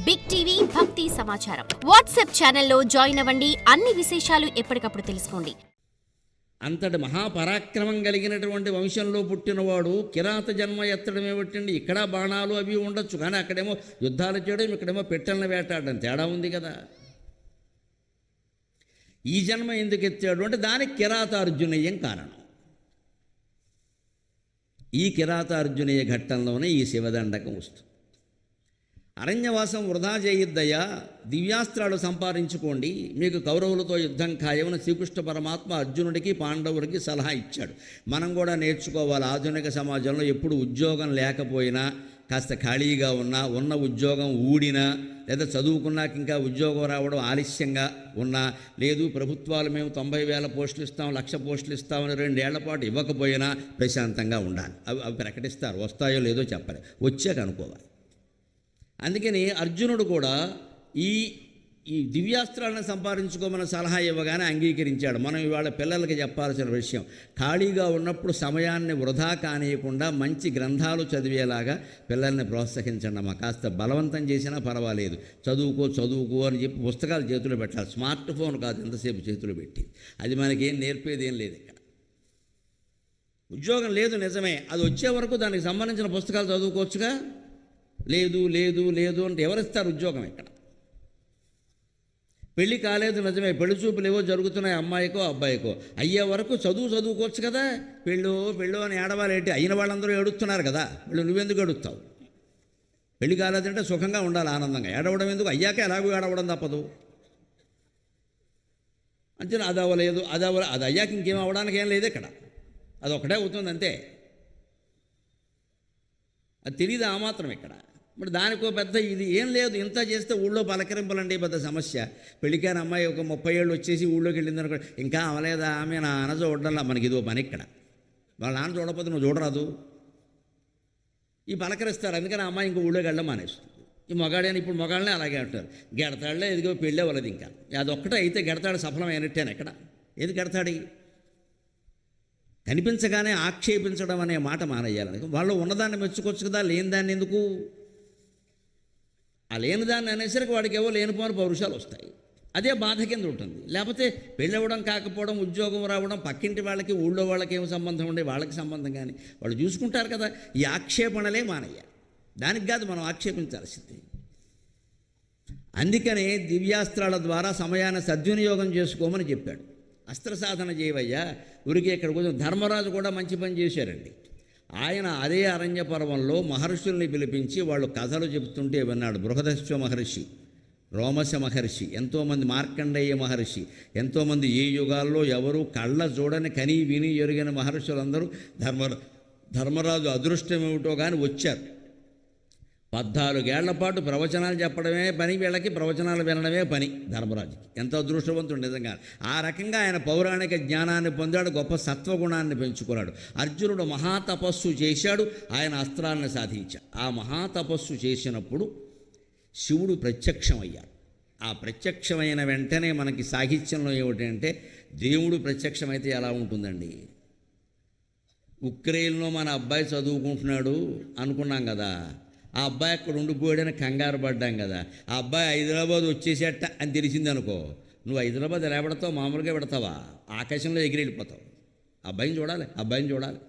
Big TV భక్తి సమాచారం WhatsApp ఛానల్లో జాయిన్ అవ్వండి. అన్ని విశేషాలు ఎప్పటికప్పుడు తెలుసుకోండి. అంతటి మహాపరాక్రమం కలిగినటువంటి వంశంలో పుట్టినవాడు కిరాత జన్మ ఎత్తడం ఏమిటండి? ఇక్కడ బాణాలు అవి ఉండొచ్చు, కానీ అక్కడేమో యుద్ధాలు చేయడం, ఇక్కడేమో పెట్టెలను వేటాడడం, తేడా ఉంది కదా. ఈ జన్మ ఎందుకు ఎత్తాడు అంటే దానికి కిరాతార్జునీయం కారణం. ఈ కిరాతార్జునీయ ఘట్టంలోనే ఈ శివదండకం వస్తుంది. అరణ్యవాసం వృధా చేయొద్దయ్యా, దివ్యాస్త్రాలు సంపాదించుకోండి, మీకు కౌరవులతో యుద్ధం ఖాయమని శ్రీకృష్ణ పరమాత్మ అర్జునుడికి పాండవుడికి సలహా ఇచ్చాడు. మనం కూడా నేర్చుకోవాలి. ఆధునిక సమాజంలో ఎప్పుడు ఉద్యోగం లేకపోయినా, కాస్త ఖాళీగా ఉన్న ఉద్యోగం ఊడినా, లేదా చదువుకున్నాక ఇంకా ఉద్యోగం రావడం ఆలస్యంగా ఉన్నా, లేదు ప్రభుత్వాలు మేము 90,000 పోస్టులు ఇస్తాం, 1,00,000 పోస్టులు ఇస్తామని 2 ఏళ్ల పాటు ఇవ్వకపోయినా ప్రశాంతంగా ఉండాలి. అవి ప్రకటిస్తారు, వస్తాయో లేదో చెప్పాలి, వచ్చాక అనుకోవాలి. అందుకని అర్జునుడు కూడా ఈ దివ్యాస్త్రాలను సంపాదించుకోమని సలహా ఇవ్వగానే అంగీకరించాడు. మనం ఇవాళ పిల్లలకి చెప్పాల్సిన విషయం, ఖాళీగా ఉన్నప్పుడు సమయాన్ని వృధా కానియకుండా మంచి గ్రంథాలు చదివేలాగా పిల్లల్ని ప్రోత్సహించండి అమ్మా. కాస్త బలవంతం చేసినా పర్వాలేదు, చదువుకో అని చెప్పి పుస్తకాలు చేతులు పెట్టాలి. స్మార్ట్ ఫోన్ కాదు ఎంతసేపు చేతులు పెట్టి, అది మనకేం నేర్పేది ఏం లేదు. ఇక్కడ ఉద్యోగం లేదు నిజమే, అది వచ్చే వరకు దానికి సంబంధించిన పుస్తకాలు చదువుకోవచ్చుగా. లేదు అంటే ఎవరిస్తారు ఉద్యోగం? ఇక్కడ పెళ్ళి కాలేదు నిజమే, పెళ్లి చూపులు ఏవో జరుగుతున్నాయి అమ్మాయికో అబ్బాయికో, అయ్యే వరకు చదువుకోవచ్చు కదా. పెళ్ళో అని ఏడవాలేంటి? అయిన వాళ్ళందరూ ఏడుస్తున్నారు కదా, నువ్వెందుకు ఏడుస్తావు? పెళ్ళి కాలేదంటే సుఖంగా ఉండాలి, ఆనందంగా. ఏడవడం ఎందుకు? అయ్యాక ఎలాగో ఏడవడం తప్పదు. అంతే, అది అవ్వలేదు, అది అయ్యాక ఇంకేం అవ్వడానికి ఏం లేదు ఇక్కడ, అదొకటే అవుతుంది అంతే. అది తెలియదు ఆ మాత్రం ఇక్కడ. మరి దానికో పెద్ద ఇది ఏం లేదు, ఇంత చేస్తే ఊళ్ళో పలకరింపులండి పెద్ద సమస్య. పెళ్ళికాని అమ్మాయి ఒక 30 ఏళ్ళు వచ్చేసి ఊళ్ళోకి వెళ్ళింది అనుకో, ఇంకా అవలేదా ఆమె నా నాన్న చూడడంలా, మనకి ఇదో పని ఇక్కడ. వాళ్ళ నాన్న చూడకపోతే నువ్వు చూడరాదు, ఈ పలకరిస్తారు. అందుకని ఆ అమ్మాయి ఇంకో ఊళ్ళోకి వెళ్ళడం మానేస్తుంది. ఈ మొగాడని ఇప్పుడు మొగాళ్ళనే అలాగే అంటారు, గెడతాడులే ఎదిగో పెళ్ళే వాళ్ళది. ఇంకా అదొక్కటే అయితే గెడతాడు సఫలమైనట్టేను. ఎక్కడ ఏది గెడతాడు? కనిపించగానే ఆక్షేపించడం అనే మాట మానేయాలని. వాళ్ళు ఉన్నదాన్ని మెచ్చుకోవచ్చు కదా, లేని దాన్ని ఎందుకు? ఆ లేని దాన్ని అనేసరికి వాడికి ఏవో లేనిపోని పౌరుషాలు వస్తాయి, అదే బాధ కింద ఉంటుంది. లేకపోతే పెళ్ళవడం కాకపోవడం, ఉద్యోగం రావడం, పక్కింటి వాళ్ళకి ఊళ్ళో వాళ్ళకి ఏం సంబంధం ఉండే, వాళ్ళకి సంబంధం కానీ వాళ్ళు చూసుకుంటారు కదా. ఈ ఆక్షేపణలే మానేయాలి, దానికి కాదు మనం ఆక్షేపించాల్సింది. అందుకనే దివ్యాస్త్రాల ద్వారా సమయాన్ని సద్వినియోగం చేసుకోమని చెప్పాడు. అస్త్ర సాధన చేయవయ్యా, ఊరికి ఇక్కడ కొంచెం. ధర్మరాజు కూడా మంచి పని చేశారండి. ఆయన అదే అరణ్య పర్వంలో మహర్షుల్ని పిలిపించి వాళ్ళు కథలు చెబుతుంటే విన్నాడు. బృహదశ్వ మహర్షి, రోమశ మహర్షి, ఎంతోమంది, మార్కండేయ మహర్షి, ఎంతోమంది ఏ యుగాల్లో ఎవరు కళ్ళ చూడని కని విని ఎరుగిన మహర్షులందరూ ధర్మరాజు అదృష్టం ఏమిటో కానీ వచ్చారు. 14 ఏళ్ల పాటు ప్రవచనాలు చెప్పడమే పని, వీళ్ళకి ప్రవచనాలు వినడమే పని. ధర్మరాజుకి ఎంత అదృష్టవంతుడు నిజంగా. ఆ రకంగా ఆయన పౌరాణిక జ్ఞానాన్ని పొందాడు, గొప్ప సత్వగుణాన్ని పెంచుకున్నాడు. అర్జునుడు మహాతపస్సు చేశాడు, ఆయన అస్త్రాలను సాధించాడు. ఆ మహాతపస్సు చేసినప్పుడు శివుడు ప్రత్యక్షమయ్యాడు. ఆ ప్రత్యక్షమైన వెంటనే మనకి సాహిత్యంలో ఏమిటంటే, దేవుడు ప్రత్యక్షమైతే ఎలా ఉంటుందండి? ఉక్రెయిన్లో మన అబ్బాయి చదువుకుంటున్నాడు అనుకున్నాం కదా, ఆ అబ్బాయి అక్కడ ఉండిపోయాడని కంగారు పడ్డాం కదా. ఆ అబ్బాయి హైదరాబాద్ వచ్చేసేట అని తెలిసింది అనుకో, నువ్వు హైదరాబాద్ ఎలా పెడతావు? మామూలుగా పెడతావా? ఆకాశంలో ఎగిరి వెళ్ళిపోతావు. అబ్బాయిని చూడాలి.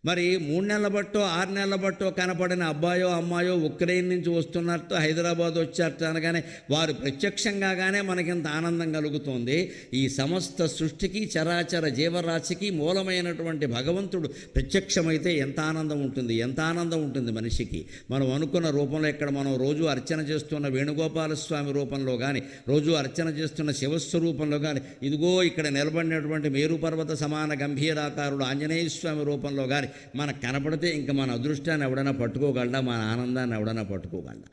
మరి 3 నెలల బట్టో 6 నెలల బట్టో కనపడిన అబ్బాయో అమ్మాయో ఉక్రెయిన్ నుంచి వస్తున్నట్టు హైదరాబాద్ వచ్చారట అనగానే వారు ప్రత్యక్షంగానే మనకింత ఆనందం కలుగుతోంది. ఈ సమస్త సృష్టికి, చరాచర జీవరాశికి మూలమైనటువంటి భగవంతుడు ప్రత్యక్షమైతే ఎంత ఆనందం ఉంటుంది మనిషికి. మనం అనుకున్న రూపంలో, ఇక్కడ మనం రోజు అర్చన చేస్తున్న వేణుగోపాలస్వామి రూపంలో కానీ, రోజు అర్చన చేస్తున్న శివస్వరూపంలో కానీ, ఇదిగో ఇక్కడ నిలబడినటువంటి మేరుపర్వత సమాన గంభీరాకారుడు ఆంజనేయ స్వామి రూపంలో కానీ మనకు కనపడితే ఇంకా మన అదృష్టాన్ని ఎవడైనా పట్టుకోగలడా? మన ఆనందాన్ని ఎవడైనా పట్టుకోగలడా?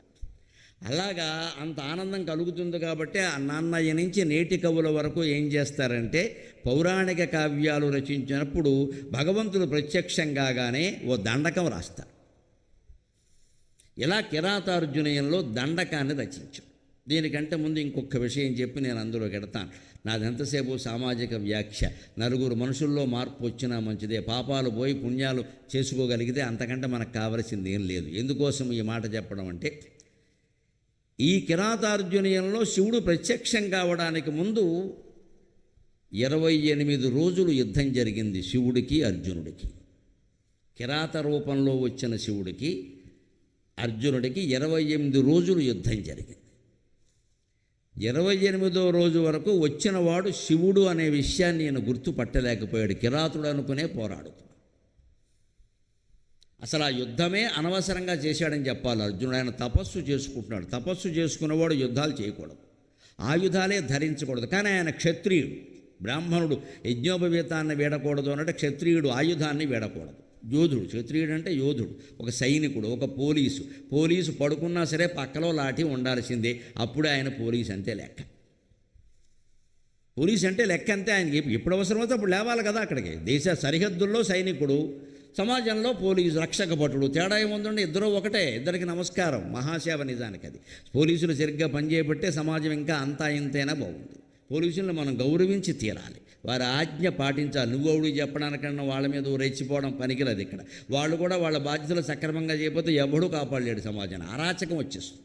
అలాగా అంత ఆనందం కలుగుతుంది. కాబట్టి ఆ నాన్నయ్య నుంచి నేటి కవుల వరకు ఏం చేస్తారంటే, పౌరాణిక కావ్యాలు రచించినప్పుడు భగవంతుడు ప్రత్యక్షంగానే ఓ దండకం రాస్తారు. ఇలా కిరాతార్జునీయంలో దండకాన్ని రచించాడు. దీనికంటే ముందు ఇంకొక విషయం చెప్పి నేను అందులోకి ఎడతాను. నాదెంతసేపు సామాజిక వ్యాఖ్య. నలుగురు మనుషుల్లో మార్పు వచ్చినా మంచిదే. పాపాలు పోయి పుణ్యాలు చేసుకోగలిగితే అంతకంటే మనకు కావలసింది ఏం లేదు. ఎందుకోసం ఈ మాట చెప్పడం అంటే, ఈ కిరాతార్జునీయంలో శివుడు ప్రత్యక్షం కావడానికి ముందు 28 రోజులు యుద్ధం జరిగింది శివుడికి అర్జునుడికి. కిరాత రూపంలో వచ్చిన శివుడికి అర్జునుడికి 28 రోజులు యుద్ధం జరిగింది. 28వ రోజు వరకు వచ్చినవాడు శివుడు అనే విషయాన్ని నేను గుర్తుపట్టలేకపోయాడు. కిరాతుడు అనుకునే పోరాడుతున్నాడు. అసలు ఆ యుద్ధమే అనవసరంగా చేశాడని చెప్పాలి అర్జునుడు. ఆయన తపస్సు చేసుకుంటున్నాడు. తపస్సు చేసుకున్నవాడు యుద్ధాలు చేయకూడదు, ఆయుధాలే ధరించకూడదు. కానీ ఆయన క్షత్రియుడు, బ్రాహ్మణుడు యజ్ఞోపవీతాన్ని వీడకూడదు అన్నట్టు క్షత్రియుడు ఆయుధాన్ని వీడకూడదు. యోధుడు, క్షత్రియుడు అంటే యోధుడు, ఒక సైనికుడు, ఒక పోలీసు పడుకున్నా సరే పక్కలో లాఠీ ఉండాల్సిందే. అప్పుడే ఆయన పోలీసు అంతే లెక్క. పోలీసు అంటే లెక్క అంతే. ఆయనకి ఎప్పుడు అవసరమైతే అప్పుడు లేవాలి కదా అక్కడికి. దేశ సరిహద్దుల్లో సైనికుడు, సమాజంలో పోలీసు, రక్షక భటుడు. తేడా ఏముందండి? ఇద్దరూ ఒకటే. ఇద్దరికి నమస్కారం. మహాసేవ నిజానికి అది. పోలీసులు సరిగ్గా పనిచేయబట్టే సమాజం ఇంకా అంతా ఇంతైనా బాగుంది. పోలీసులను మనం గౌరవించి తీరాలి, వారి ఆజ్ఞ పాటించాలి. నువ్వెవడు చెప్పడానికన్నా వాళ్ళ మీద రెచ్చిపోవడం పనికిరాదు. ఇక్కడ వాళ్ళు కూడా వాళ్ళ బాధ్యతలు సక్రమంగా చేయకపోతే ఎవడూ కాపాడలేడు సమాజాన్ని. అరాచకం వచ్చేస్తుంది.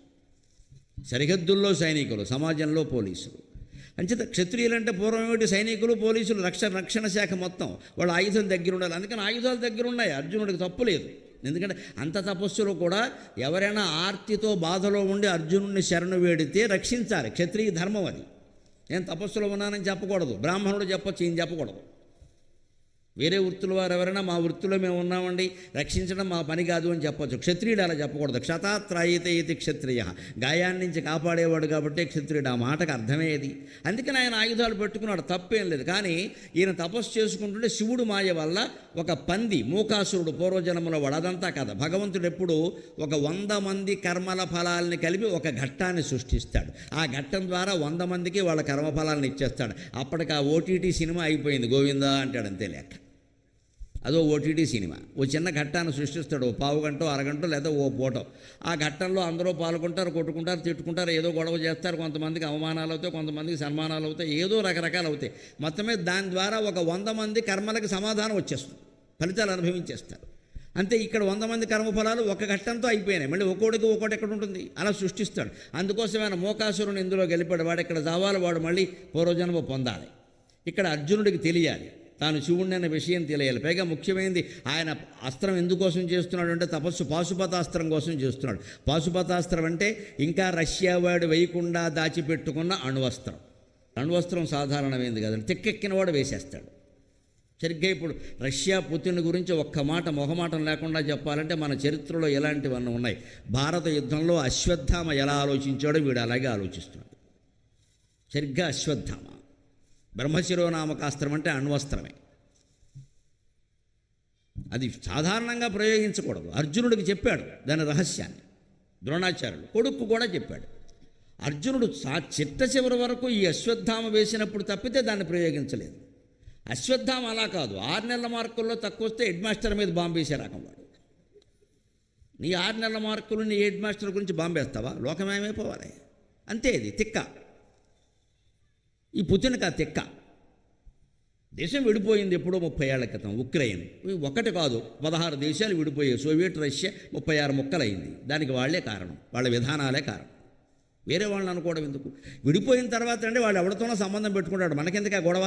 సరిహద్దుల్లో సైనికులు, సమాజంలో పోలీసులు. అంచేత క్షత్రియులు అంటే పూర్వం ఏమిటి? సైనికులు, పోలీసులు, రక్షణ శాఖ మొత్తం. వాళ్ళు ఆయుధం దగ్గర ఉండాలి. అందుకని ఆయుధాలు దగ్గర ఉన్నాయి. అర్జునుడికి తప్పు లేదు. ఎందుకంటే అంత తపస్సులో కూడా ఎవరైనా ఆర్తితో బాధలో ఉండి అర్జునుడిని శరణు వేడితే రక్షించాలి. క్షత్రియ ధర్మం అది. నేను తపస్సులో ఉన్నానని చెప్పకూడదు. బ్రాహ్మణుడు చెప్పొచ్చు, ఈయన చెప్పకూడదు. వేరే వృత్తుల వారు ఎవరైనా మా వృత్తిలో మేము ఉన్నామండి, రక్షించడం మా పని కాదు అని చెప్పొచ్చు. క్షత్రియుడు అలా చెప్పకూడదు. క్షతాత్రాయితే ఇది క్షత్రియ, గాయాన్ని నుంచి కాపాడేవాడు కాబట్టి క్షత్రియుడు. ఆ మాటకు అర్థమయ్యేది. అందుకని ఆయన ఆయుధాలు పెట్టుకున్నాడు, తప్పేం లేదు. కానీ ఈయన తపస్సు చేసుకుంటుంటే శివుడు మాయ వల్ల ఒక పంది, మూకాసురుడు పూర్వజన్మలో వాడు, అదంతా కదా. భగవంతుడు ఎప్పుడు ఒక 100 మంది కర్మల ఫలాల్ని కలిపి ఒక ఘట్టాన్ని సృష్టిస్తాడు. ఆ ఘట్టం ద్వారా 100 మందికి వాళ్ళ కర్మఫలాలను ఇచ్చేస్తాడు. అప్పటికి ఆ ఓటీటీ సినిమా అయిపోయింది. గోవిందా అంటాడు, అంతే లెక్క. అదో ఓటీటీ సినిమా. ఓ చిన్న ఘట్టాన్ని సృష్టిస్తాడు. ఓ పావు గంట, అరగంట, లేదా ఓ పూట. ఆ ఘట్టంలో అందరూ పాల్గొంటారు, కొట్టుకుంటారు, తిట్టుకుంటారు, ఏదో గొడవ చేస్తారు. కొంతమందికి అవమానాలు అవుతాయి, కొంతమందికి సన్మానాలు అవుతాయి, ఏదో రకరకాలు అవుతాయి. మొత్తమే దాని ద్వారా ఒక 100 మంది కర్మలకి సమాధానం వచ్చేస్తుంది, ఫలితాలు అనుభవించేస్తారు. అంతే. ఇక్కడ 100 మంది కర్మఫలాలు ఒక ఘట్టంతో అయిపోయినాయి. మళ్ళీ ఒక్కోడికి ఒక్కోటి ఎక్కడ ఉంటుంది, అలా సృష్టిస్తాడు. అందుకోసం ఆయన మోకాసురుని ఇందులో గెలిపాడు. వాడు ఇక్కడ చావాలి, వాడు మళ్ళీ పూర్వజన్మ పొందాలి. ఇక్కడ అర్జునుడికి తెలియాలి, తాను శివుణ్ణి అనే విషయం తెలియాలి. పైగా ముఖ్యమైనది, ఆయన అస్త్రం ఎందుకోసం చేస్తున్నాడు అంటే తపస్సు పాశుపతాస్త్రం కోసం చేస్తున్నాడు. పాశుపతాస్త్రం అంటే ఇంకా రష్యా వాడు వేయకుండా దాచిపెట్టుకున్న అణువస్త్రం. అణువస్త్రం సాధారణమైంది కదండి, తెక్కెక్కిన వాడు వేసేస్తాడు. సరిగ్గా ఇప్పుడు రష్యా పుతిన్ గురించి ఒక్క మాట మొహమాటం లేకుండా చెప్పాలంటే మన చరిత్రలో ఎలాంటివన్నీ ఉన్నాయి. భారత యుద్ధంలో అశ్వత్థామ ఎలా ఆలోచించాడో వీడు అలాగే ఆలోచిస్తున్నాడు. సరిగ్గా అశ్వత్థామ. బ్రహ్మశిరోనామకాస్త్రం అంటే అణ్వస్త్రమే. అది సాధారణంగా ప్రయోగించకూడదు. అర్జునుడికి చెప్పాడు దాని రహస్యాన్ని ద్రోణాచార్యుడు. కొడుకు కూడా చెప్పాడు. అర్జునుడు చిట్ట చివరి వరకు ఈ అశ్వత్థామ వేసినప్పుడు తప్పితే దాన్ని ప్రయోగించలేదు. అశ్వత్థామ అలా కాదు. 6 నెలల మార్కుల్లో తక్కువ వస్తే హెడ్ మాస్టర్ మీద బాంబు వేసే రకం వాడు. నీ 6 నెలల మార్కులు నీ హెడ్ మాస్టర్ గురించి బాంబేస్తావా? లోకమేమైపోవాలి. అంతే. ఇది తిక్క. ఈ పుతిన్కి ఆ తిక్క. దేశం విడిపోయింది ఎప్పుడో 30 ఏళ్ల క్రితం. ఉక్రెయిన్ ఒకటి కాదు, 16 దేశాలు విడిపోయాయి. Soviet Russia 36 ముక్కలైంది. దానికి వాళ్లే కారణం, వాళ్ళ విధానాలే కారణం. వేరే వాళ్ళని అనుకోవడం ఎందుకు? విడిపోయిన తర్వాత అంటే వాళ్ళు ఎవరితోనో సంబంధం పెట్టుకుంటాడు, మనకెందుకు ఆ గొడవ?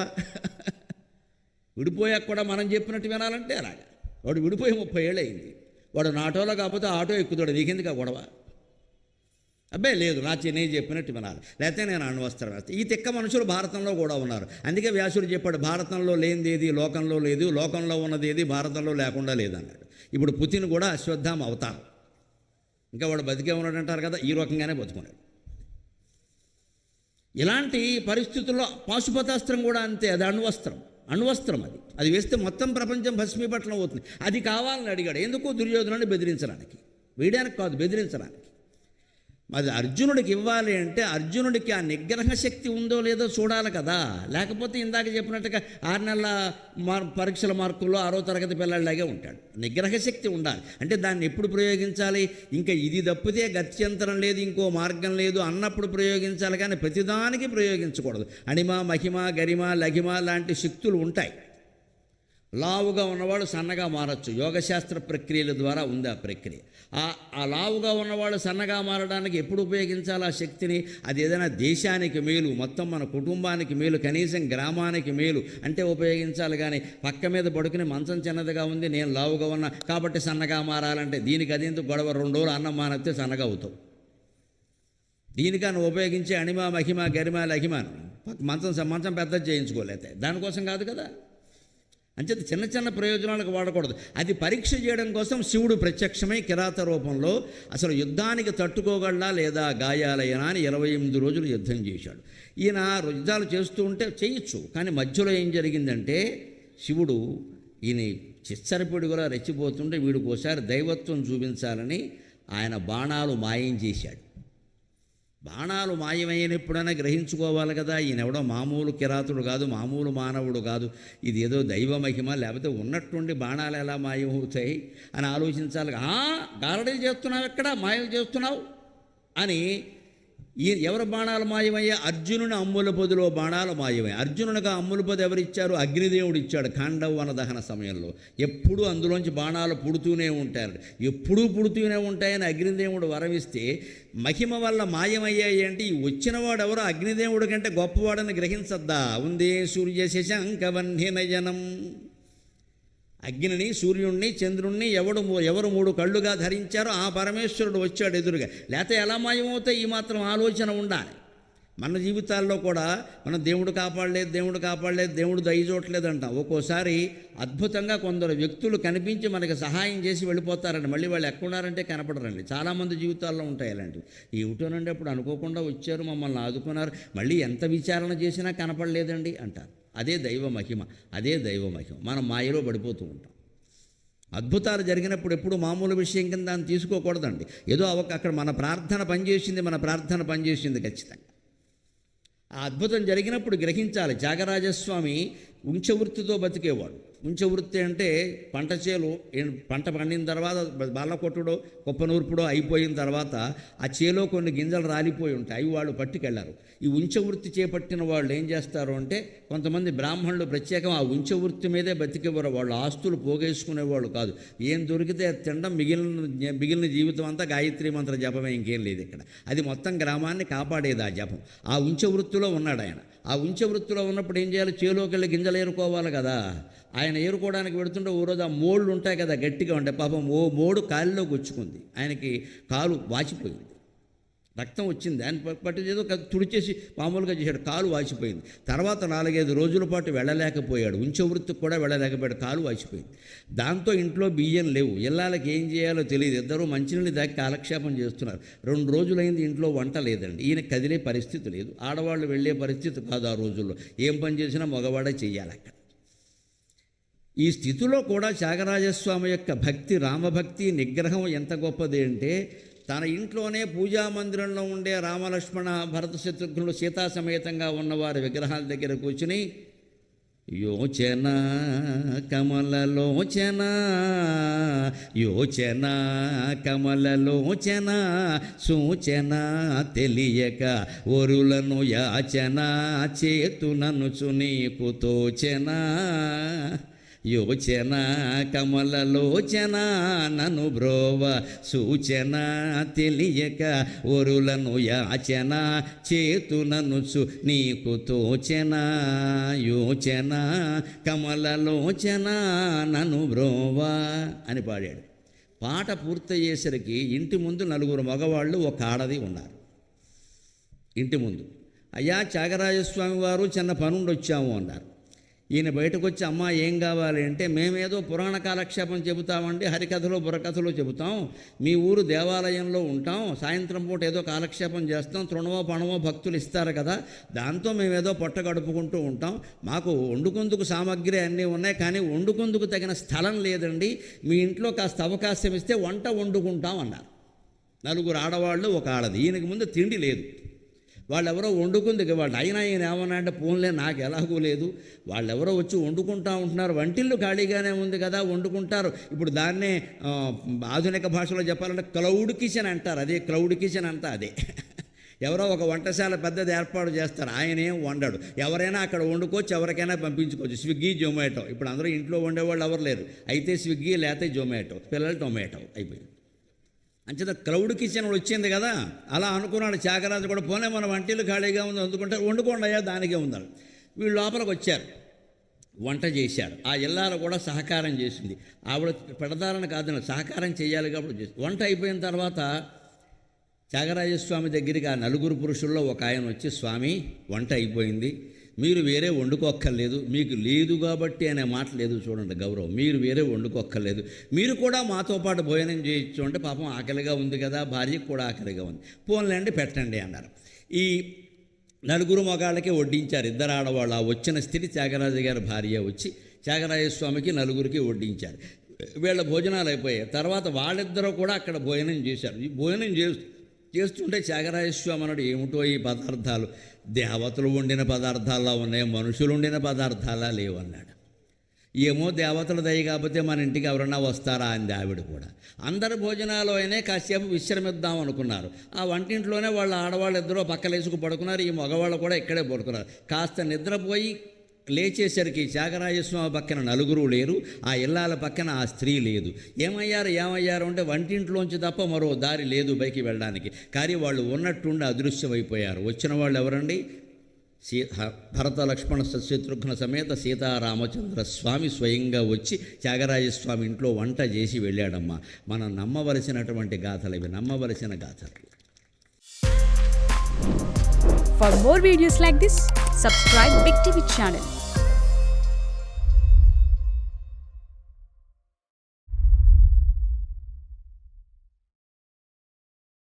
విడిపోయాక కూడా మనం చెప్పినట్టు వినాలంటే అలాగా. వాడు విడిపోయి 30 ఏళ్ళు అయింది. వాడు నాటోలో కాకపోతే ఆటో ఎక్కుతాడు, నీకెందుకు ఆ గొడవ? అబ్బాయి లేదు, నేను చెప్పినట్టు వినాలి, లేకపోతే నేను అణ్వస్త్రం వేస్తాను. ఈ తిక్క మనుషులు భారతంలో కూడా ఉన్నారు. అందుకే వ్యాసుడు చెప్పాడు, భారతంలో లేనిదేది లోకంలో లేదు, లోకంలో ఉన్నదేది భారతంలో లేకుండా లేదన్నాడు. ఇప్పుడు పుతిన్ కూడా అశ్వత్థామ అవతారం. ఇంకా వాడు బతికే ఉన్నాడు అంటారు కదా, ఈ రకంగానే బతుకున్నాడు. ఇలాంటి పరిస్థితుల్లో పాశుపతాస్త్రం కూడా అంతే. అది అణ్వస్త్రం. అది వేస్తే మొత్తం ప్రపంచం భస్మీపట్నం అవుతుంది. అది కావాలని అడిగాడు. ఎందుకు? దుర్యోధనుడిని బెదిరించడానికి, వేయడానికి కాదు, బెదిరించడానికి. అది అర్జునుడికి ఇవ్వాలి అంటే అర్జునుడికి ఆ నిగ్రహ శక్తి ఉందో లేదో చూడాలి కదా. లేకపోతే ఇందాక చెప్పినట్టుగా 6 నెలల పరీక్షల మార్కుల్లో 6వ తరగతి పిల్లలాగే ఉంటాడు. నిగ్రహ శక్తి ఉండాలి. అంటే దాన్ని ఎప్పుడు ప్రయోగించాలి? ఇంకా ఇది తప్పితే గత్యంతరం లేదు, ఇంకో మార్గం లేదు అన్నప్పుడు ప్రయోగించాలి. కానీ ప్రతిదానికి ప్రయోగించకూడదు. అణిమ, మహిమ, గరిమ, లఘిమ లాంటి శక్తులు ఉంటాయి. లావుగా ఉన్నవాడు సన్నగా మారచ్చు. యోగశాస్త్ర ప్రక్రియల ద్వారా ఉంది ఆ ప్రక్రియ. ఆ లావుగా ఉన్నవాడు సన్నగా మారడానికి ఎప్పుడు ఉపయోగించాలి ఆ శక్తిని? అది ఏదైనా దేశానికి మేలు, మొత్తం మన కుటుంబానికి మేలు, కనీసం గ్రామానికి మేలు అంటే ఉపయోగించాలి. కానీ పక్క మీద పడుకుని మంచం చిన్నదిగా ఉంది, నేను లావుగా ఉన్నా కాబట్టి సన్నగా మారాలంటే దీనికి అదేందుకు గొడవ? 2 రోజులు అన్నం మానేస్తే సన్నగా అవుతావు. దీనికన్నా ఉపయోగించే అణిమ మహిమ గరిమ లహిమాను మంచం పెద్దది చేయించుకోలేతే దానికోసం కాదు కదా. అంచేత చిన్న చిన్న ప్రయోజనాలకు వాడకూడదు. అది పరీక్ష చేయడం కోసం శివుడు ప్రత్యక్షమై కిరాత రూపంలో అసలు యుద్ధానికి తట్టుకోగలడా లేదా గాయాలైనా అని 28 రోజులు యుద్ధం చేశాడు. ఈయన యుద్ధాలు చేస్తూ ఉంటే చేయొచ్చు, కానీ మధ్యలో ఏం జరిగిందంటే శివుడు ఈయన చిచ్చరపిడుగులా రెచ్చిపోతుంటే వీడికి ఒకసారి దైవత్వం చూపించాలని ఆయన బాణాలు మాయం చేశాడు. బాణాలు మాయమైనప్పుడైనా గ్రహించుకోవాలి కదా, ఈయన ఎవడో మామూలు కిరాతుడు కాదు, మామూలు మానవుడు కాదు, ఇది ఏదో దైవ మహిమ, లేకపోతే ఉన్నట్టుండి బాణాలు ఎలా మాయమవుతాయి అని ఆలోచించాలి. గారడీలు చేస్తున్నావు, ఎక్కడ మాయలు చేస్తున్నావు అని. ఎవరి బాణాలు మాయమయ్యా? అర్జునుని అమ్ముల పొదిలో బాణాలు మాయమయ్యాయి. అర్జునునిగా అమ్ముల పొది ఎవరిచ్చారు? అగ్నిదేవుడు ఇచ్చాడు ఖాండవ దహన సమయంలో. ఎప్పుడూ అందులోంచి బాణాలు పుడుతూనే ఉంటారు, ఎప్పుడూ పుడుతూనే ఉంటాయని అగ్నిదేవుడు వరమిస్తే మహిమ వల్ల మాయమయ్యాయి అంటే ఈ వచ్చినవాడు ఎవరో అగ్నిదేవుడి కంటే గొప్పవాడని గ్రహించద్దా? ఉందే సూర్య శశాంకవన్య నయనం. అగ్నిని, సూర్యుణ్ణి, చంద్రుణ్ణి ఎవరు 3 కళ్ళుగా ధరించారో ఆ పరమేశ్వరుడు వచ్చాడు ఎదురుగా. లేకపోతే ఎలా మాయమవుతాయి? ఈ మాత్రం ఆలోచన ఉండాలి. మన జీవితాల్లో కూడా మనం దేవుడు కాపాడలేదు, దేవుడు దయ చూడలేదు అంటాం. ఒక్కోసారి అద్భుతంగా కొందరు వ్యక్తులు కనిపించి మనకి సహాయం చేసి వెళ్ళిపోతారండి, మళ్ళీ వాళ్ళు ఎక్కడున్నారంటే కనపడరండి. చాలామంది జీవితాల్లో ఉంటాయి అలాంటివి. ఏమిటోనండి అప్పుడు అనుకోకుండా వచ్చారు, మమ్మల్ని ఆదుకున్నారు, మళ్ళీ ఎంత విచారణ చేసినా కనపడలేదండి అంటారు. అదే దైవ మహిమ. మనం మాయలో పడిపోతూ ఉంటాం. అద్భుతాలు జరిగినప్పుడు ఎప్పుడు మామూలు విషయం కింద దాన్ని తీసుకోకూడదండి. ఏదో అక్కడ మన ప్రార్థన పనిచేసింది ఖచ్చితంగా. ఆ అద్భుతం జరిగినప్పుడు గ్రహించాలి. త్యాగరాజస్వామి ఉంచవృత్తితో బతికేవాడు. ఉంచవృత్తి అంటే పంట పండిన తర్వాత బల్ల కొట్టుడో కుప్పనూర్పుడో అయిపోయిన తర్వాత ఆ చేలో కొన్ని గింజలు రాలిపోయి ఉంటాయి, అవి వాళ్ళు పట్టుకెళ్లారు. ఈ ఉంచవృత్తి చేపట్టిన వాళ్ళు ఏం చేస్తారు అంటే, కొంతమంది బ్రాహ్మణులు ప్రత్యేకం ఆ ఉంచవృత్తి మీదే బతికేవారు. వాళ్ళు ఆస్తులు పోగేసుకునేవాళ్ళు కాదు. ఏం దొరికితే తినడం, మిగిలిన జీవితం అంతా గాయత్రి మంత్ర జపమే, ఇంకేం లేదు ఇక్కడ. అది మొత్తం గ్రామాన్ని కాపాడేది ఆ జపం. ఆ ఉంచవృత్తిలో ఉన్నాడు ఆయన. ఆ ఉంచవృత్తిలో ఉన్నప్పుడు ఏం చేయాలి? చేలోకి వెళ్ళి గింజలు ఏరుకోవాలి కదా. ఆయన ఏరుకోవడానికి పెడుతుంటే ఓ రోజు ఆ మోళ్ళు ఉంటాయి కదా, గట్టిగా ఉంటాయి. పాపం ఓ మోడు కాలులో గుచ్చుకుంది, ఆయనకి కాలు వాచిపోయింది, రక్తం వచ్చింది. ఆయన పట్టు ఏదో తుడిచేసి మామూలుగా చేశాడు, కాలు వాచిపోయింది. తర్వాత 4-5 రోజుల పాటు వెళ్ళలేకపోయాడు, ఉంచవృత్తికి కూడా వెళ్ళలేకపోయాడు, కాలు వాచిపోయింది. దాంతో ఇంట్లో బియ్యం లేవు, ఇళ్ళకి ఏం చేయాలో తెలియదు. ఇద్దరూ మంచినీళ్ళు దాకా కాలక్షేపం చేస్తున్నారు. 2 రోజులైంది, ఇంట్లో వంట లేదండి. ఈయన కదిలే పరిస్థితి లేదు, ఆడవాళ్ళు వెళ్ళే పరిస్థితి కాదు ఆ రోజుల్లో. ఏం పని చేసినా మగవాడే చెయ్యాలి అక్కడ. ఈ స్థితిలో కూడా త్యాగరాజస్వామి యొక్క భక్తి, రామభక్తి నిగ్రహం ఎంత గొప్పది అంటే, తన ఇంట్లోనే పూజామందిరంలో ఉండే రామలక్ష్మణ భరత శత్రుఘ్నులు సీతా సమేతంగా ఉన్నవారి విగ్రహాల దగ్గర కూర్చుని యోచన కమలలోచన సూచన తెలియక ఒరులను యాచన చేతుననుచు నీకు తోచన. యోచన కమలలోచన నను బ్రోవ సూచన తెలియక ఒరులను యాచన చేతుననుచు నీకు తోచన. యోచన కమలలోచన నను బ్రోవ అని పాడాడు. పాట పూర్తయ్యేసరికి ఇంటి ముందు 4 మగవాళ్ళు, 1 ఆడది ఉన్నారు. ఇంటి ముందు, అయ్యా త్యాగరాజస్వామి వారు చిన్న పనుండి వచ్చాము అన్నారు. ఈయన బయటకు వచ్చి, అమ్మ ఏం కావాలి అంటే, మేమేదో పురాణ కాలక్షేపం చెబుతామండి, హరికథలో బుర్రకథలో చెబుతాం, మీ ఊరు దేవాలయంలో ఉంటాం, సాయంత్రం పూట ఏదో కాలక్షేపం చేస్తాం, తృణమో పణమో భక్తులు ఇస్తారు కదా, దాంతో మేమేదో పొట్ట గడుపుకుంటూ ఉంటాం, మాకు వండుకుందుకు సామగ్రి అన్నీ ఉన్నాయి, కానీ వండుకుందుకు తగిన స్థలం లేదండి, మీ ఇంట్లో కాస్త అవకాశం ఇస్తే వంట వండుకుంటాం అన్నారు. 4 ఆడవాళ్ళు, 1 ఆడది. ఈయనకి ముందు తిండి లేదు, వాళ్ళెవరో వండుకుంది. వాళ్ళు అయినా ఈయన ఏమన్నా అంటే, పోన్లే నాకు ఎలాగూ లేదు, వాళ్ళెవరో వచ్చి వండుకుంటా ఉంటున్నారు, వంటిల్లు ఖాళీగానే ఉంది కదా, వండుకుంటారు. ఇప్పుడు దాన్నే ఆధునిక భాషలో చెప్పాలంటే క్లౌడ్ కిచెన్ అంటారు. అదే క్లౌడ్ కిచెన్ అంతా అదే. ఎవరో ఒక వంటశాల పెద్దది ఏర్పాటు చేస్తారు, ఆయన ఏం వండడు. ఎవరైనా అక్కడ వండుకోవచ్చు, ఎవరికైనా పంపించుకోవచ్చు. స్విగ్గీ, జొమాటో. ఇప్పుడు అందరూ ఇంట్లో వండేవాళ్ళు ఎవరు లేరు. అయితే స్విగ్గీ లేకపోతే జొమాటో, పిల్లలు టొమాటో అయిపోయింది. అంచేత క్లౌడ్ కిచెన్ వచ్చింది కదా, అలా అనుకున్నాడు త్యాగరాజు కూడా. పోనీ మన వంటిల్లు ఖాళీగా ఉంది అందుకుంటే వండుకోండి అయ్యా, దానికే ఉందాడు. వీళ్ళు లోపలికి వచ్చారు, వంట చేశారు. ఆ ఇల్లాలు కూడా సహకారం చేసింది. ఆవిడ పెడతారని కాదు, సహకారం చేయాలి కాబట్టి చేసింది. వంట అయిపోయిన తర్వాత త్యాగరాజస్వామి దగ్గరికి ఆ నలుగురు పురుషుల్లో ఒక ఆయన వచ్చి, స్వామి వంట అయిపోయింది, మీరు వేరే వండుకోక్కర్లేదు, మీకు లేదు కాబట్టి అనే మాట లేదు చూడండి గౌరవం. మీరు వేరే వండుకోక్కర్లేదు, మీరు కూడా మాతో పాటు భోజనం చేయొచ్చు అంటే, పాపం ఆకలిగా ఉంది కదా, భార్యకు కూడా ఆకలిగా ఉంది, పోన్లేండి పెట్టండి అన్నారు. ఈ నలుగురు మగాళ్ళకి వడ్డించారు, ఇద్దరు ఆడవాళ్ళు. ఆ వచ్చిన స్థితి త్యాగరాజు గారి భార్య వచ్చి త్యాగరాజస్వామికి నలుగురికి వడ్డించారు. వీళ్ళ భోజనాలు అయిపోయాయి. తర్వాత వాళ్ళిద్దరూ కూడా అక్కడ భోజనం చేశారు. ఈ భోజనం చేస్తుంటే త్యాగరాజస్వామి అన్నాడు, ఏమిటో ఈ పదార్థాలు, దేవతలు వండిన పదార్థాల్లో ఉన్నాయి, మనుషులు వండిన పదార్థాలా లేవన్నాడు. ఏమో దేవతల దయ కాకపోతే మన ఇంటికి ఎవరన్నా వస్తారా అంది ఆవిడ కూడా. అందరి భోజనాలు అయినా కాసేపు విశ్రమిద్దాం అనుకున్నారు. ఆ వంటింట్లోనే వాళ్ళ ఆడవాళ్ళు ఇద్దరూ పక్కలేసుకు పడుకున్నారు, ఈ మగవాళ్ళు కూడా ఇక్కడే పడుకున్నారు. కాస్త నిద్రపోయి లేచేసరికి త్యాగరాజస్వామి పక్కన నలుగురు లేరు, ఆ ఇల్లాల పక్కన ఆ స్త్రీ లేదు. ఏమయ్యారు అంటే వంటింట్లోంచి తప్ప మరో దారి లేదు పైకి వెళ్ళడానికి. కానీ వాళ్ళు ఉన్నట్టుండి అదృశ్యమైపోయారు. వచ్చిన వాళ్ళు ఎవరండి? భరత లక్ష్మణ శత్రుఘ్న సమేత సీతారామచంద్ర స్వామి స్వయంగా వచ్చి త్యాగరాజస్వామి ఇంట్లో వంట చేసి వెళ్ళాడమ్మా. మనం నమ్మవలసినటువంటి గాథలు ఇవి, నమ్మవలసిన గాథలు. For more videos like this, subscribe Big TV channel.